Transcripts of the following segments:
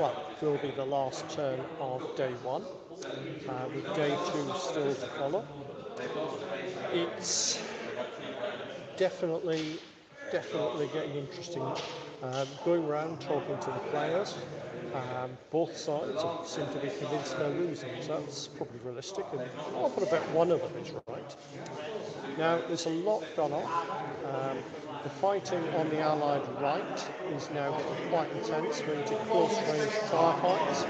well, will be the last turn of day 1, with day 2 still to follow. It's definitely getting interesting. Going around talking to the players, both sides seem to be convinced they're losing, so that's probably realistic, and I'll put about one of them is right. Now, there's a lot gone on. The fighting on the Allied right is now getting quite intense. We're into close-range firefights.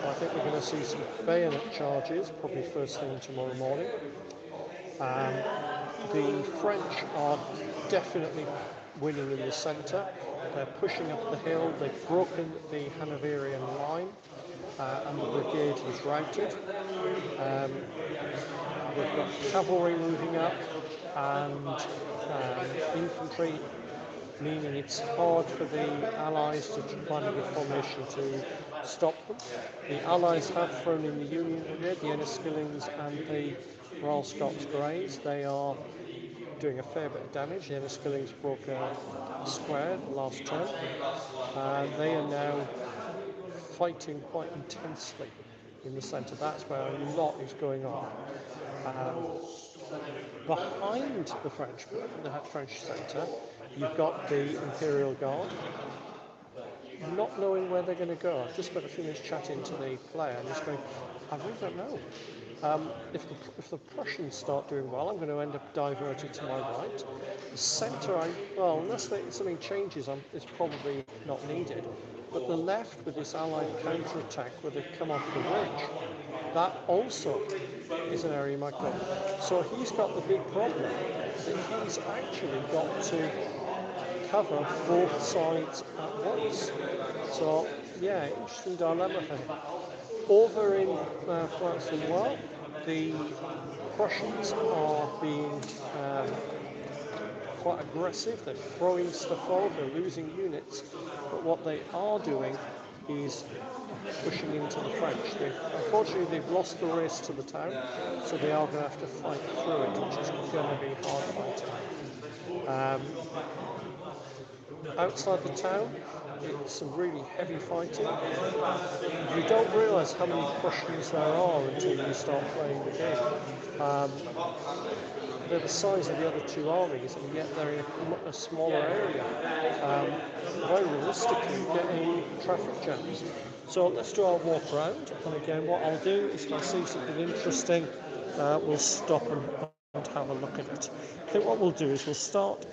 I think we're going to see some bayonet charges, probably first thing tomorrow morning. The French are definitely winning in the centre. They're pushing up the hill. They've broken the Hanoverian line, and the brigade is routed. We've got cavalry moving up and infantry, meaning it's hard for the Allies to find a good formation to stop them. The Allies have thrown in the Union Brigade, the Enniskillings and the Royal Scots Greys. They are doing a fair bit of damage. The Enniskillings broke a square last turn. They are now fighting quite intensely in the centre. That's where a lot is going on. Behind the French centre, you've got the Imperial Guard. Not knowing where they're going to go. I've just got to finish chatting to the player and just going, I really don't know. If the Prussians start doing well, I'm going to end up diverted to my right. The centre, unless something changes, it's probably not needed. But the left, with this Allied counter-attack where they come off the ridge, that also is an area you might go. So he's got the big problem that he's actually got to cover both sides at once. So, yeah, interesting dilemma for him. Over in France-Somme, the Prussians are being quite aggressive. They're throwing stuff forward, they're losing units, but what they are doing is pushing into the French. Unfortunately, they've lost the race to the town, so they are going to have to fight through it, which is going to be hard fighting. Outside the town, it's some really heavy fighting. You don't realise how many Prussians there are until you start playing the game. They're the size of the other two armies, and yet they're in a smaller area. Very realistically, getting traffic jams. So let's do our walk around, and again, what I'll do is if I see something interesting, we'll stop and have a look at it. I think what we'll do is we'll start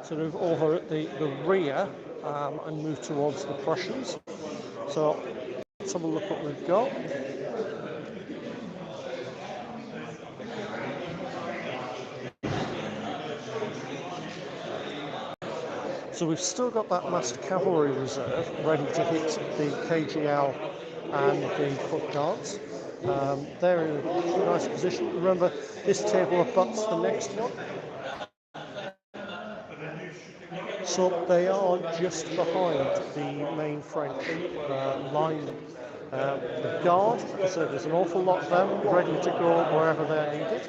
sort of over at the rear and move towards the Prussians. So let's have a look what we've got. So we've still got that massed cavalry reserve ready to hit the KGL and the foot guards. They're in a nice position. Remember, this table abuts the next one. So they are just behind the main French line. The guard, as I said, there's an awful lot of them ready to go wherever they're needed.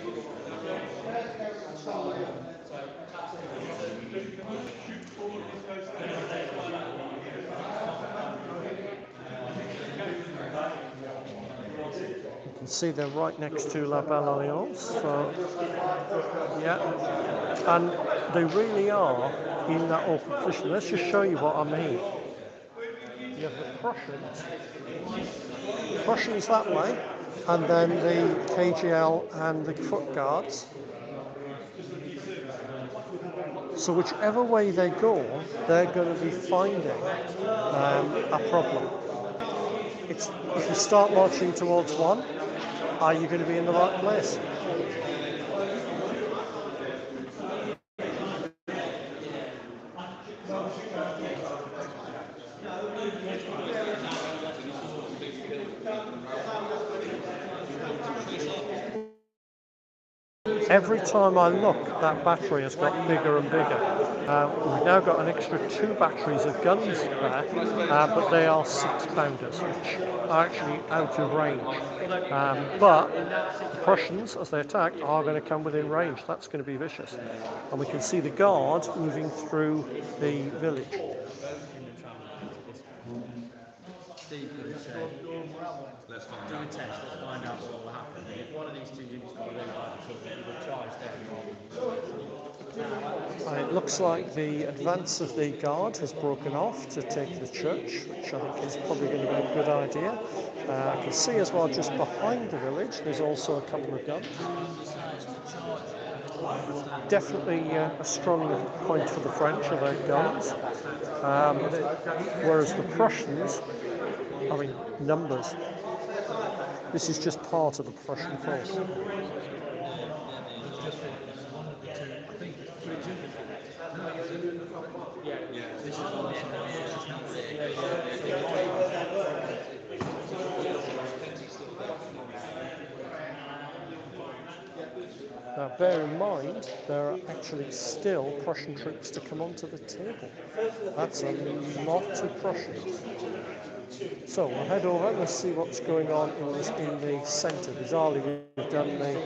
You can see they're right next to La Belle Alliance. So, yeah, and they really are in that awful position. Let's just show you what I mean. You have the Prussians that way, and then the KGL and the foot guards. So whichever way they go, they're going to be finding a problem. If you start marching towards one, are you going to be in the right place? Every time I look, that battery has got bigger and bigger. We've now got an extra 2 batteries of guns there, but they are 6-pounders, which are actually out of range. But the Prussians, as they attack, are going to come within range. That's going to be vicious. And we can see the guard moving through the village. sequence there. Let's find Do a out. test, let's find out what will happen. If one of these two units got really bad trouble, either charge them or... It looks like the advance of the guard has broken off to take the church, which I think is probably going to be a good idea. I can see as well just behind the village there's also a couple of guns. Definitely a strong point for the French are their guns, whereas the Prussians, I mean, numbers. This is just part of the Prussian force. Now bear in mind, there are actually still Prussian troops to come onto the table. That's a lot of Prussians. So we'll head over and see what's going on in the centre. Bizarrely, we've done the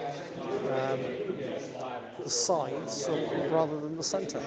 sides rather than the centre.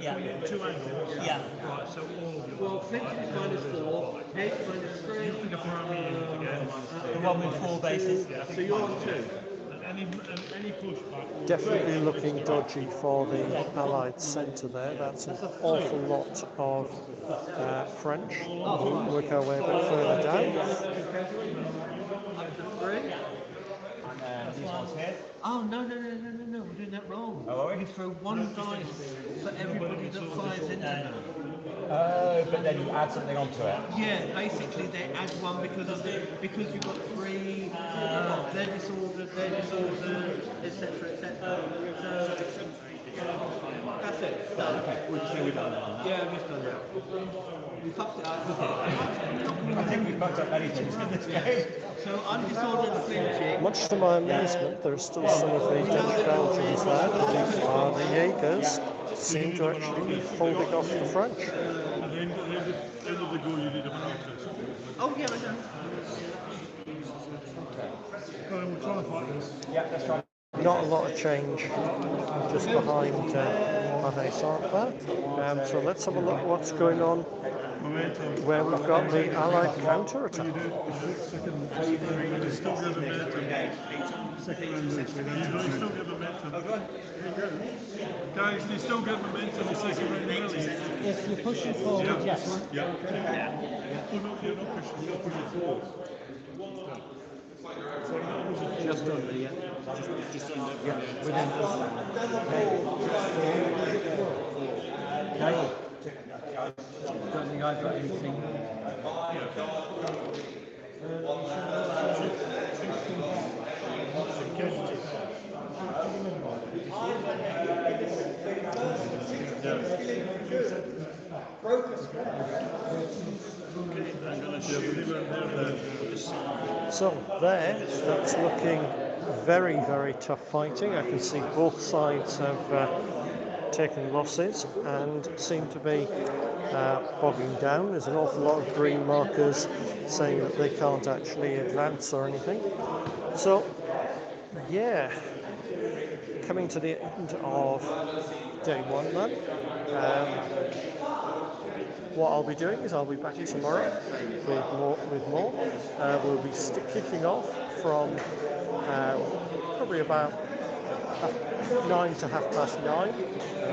Yeah. Two angles. Yeah. Right, so all of yours. Well, French is -4, H -3. You pick up where I'm again. The one with 4 bases. So you're on 2. And any pushback. Definitely looking dodgy for the Allied centre there. That's an awful lot of French. We'll work our way a bit further down. And these ones here. Oh, no, we're doing that wrong. Oh, are we? You throw one dice for everybody that fires into them. But then you add something onto it. Yeah, basically they add one because you've got 3, they're disordered, etc. That's it. Done. Okay. We've done that. Yeah, we've done that. We fucked it up. I think we've fucked up many things in this game. So undisordered flinching. Much to my amusement, there are still some of the Dutch Belgians there. The Jaegers seem to actually be holding off the French. At the end of the goal, you need a practice. Oh yeah, I know. Colin, we'll try and fight this. Yeah, let's try. Not a lot of change just behind Mahesart there. So let's have a look at what's going on where we've got the Allied counter-attack. You still get the momentum. You still get momentum. Guys, you still get momentum the second round rally. If you're pushing forward, yes. Yeah. You're not pushing, you're pushing forward. Just under, yeah. Yeah, within. Okay. Don't think I've got anything. So there, that's looking very, very tough fighting. I can see both sides have taken losses and seem to be bogging down. There's an awful lot of green markers saying that they can't actually advance or anything. So, yeah, coming to the end of day one then. What I'll be doing is I'll be back tomorrow with more. We'll be kicking off from probably about 9 to 9:30,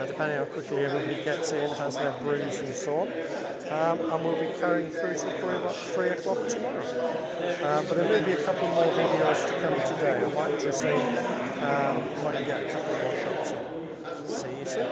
depending how quickly everybody gets in, has their brews and so on. And we'll be carrying through till probably about 3 o'clock tomorrow. But there may be a couple more videos to come today. I might just see if I can get a couple more shots in. See you soon.